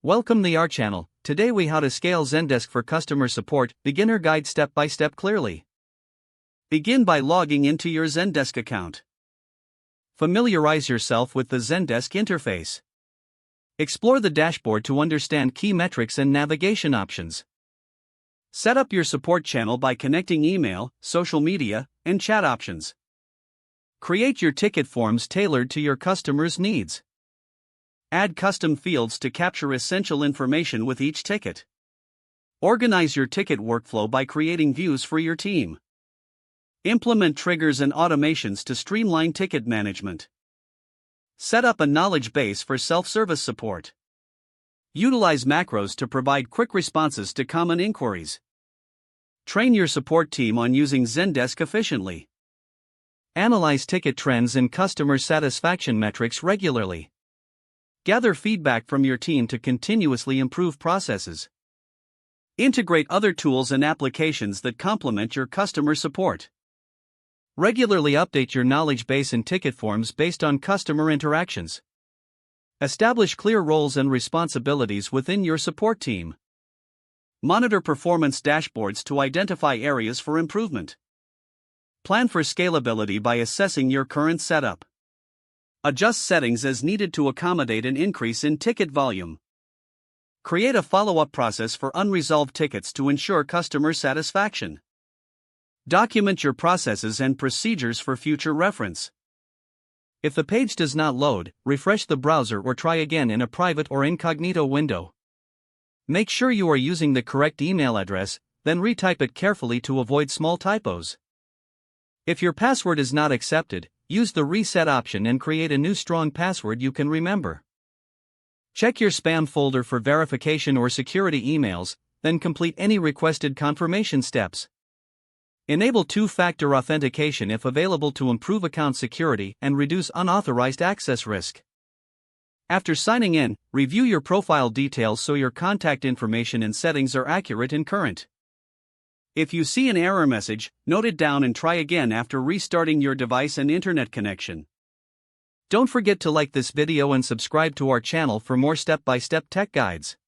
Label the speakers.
Speaker 1: Welcome to our channel. Today we how to scale Zendesk for customer support, beginner guide step by step clearly. Begin by logging into your Zendesk account. Familiarize yourself with the Zendesk interface. Explore the dashboard to understand key metrics and navigation options. Set up your support channel by connecting email, social media, and chat options. Create your ticket forms tailored to your customers' needs. Add custom fields to capture essential information with each ticket. Organize your ticket workflow by creating views for your team. Implement triggers and automations to streamline ticket management. Set up a knowledge base for self-service support. Utilize macros to provide quick responses to common inquiries. Train your support team on using Zendesk efficiently. Analyze ticket trends and customer satisfaction metrics regularly. Gather feedback from your team to continuously improve processes. Integrate other tools and applications that complement your customer support. Regularly update your knowledge base and ticket forms based on customer interactions. Establish clear roles and responsibilities within your support team. Monitor performance dashboards to identify areas for improvement. Plan for scalability by assessing your current setup. Adjust settings as needed to accommodate an increase in ticket volume. Create a follow-up process for unresolved tickets to ensure customer satisfaction. Document your processes and procedures for future reference. If the page does not load, refresh the browser or try again in a private or incognito window. Make sure you are using the correct email address, then retype it carefully to avoid small typos. If your password is not accepted, use the reset option and create a new strong password you can remember. Check your spam folder for verification or security emails, then complete any requested confirmation steps. Enable two-factor authentication if available to improve account security and reduce unauthorized access risk. After signing in, review your profile details so your contact information and settings are accurate and current. If you see an error message, note it down and try again after restarting your device and internet connection. Don't forget to like this video and subscribe to our channel for more step-by-step tech guides.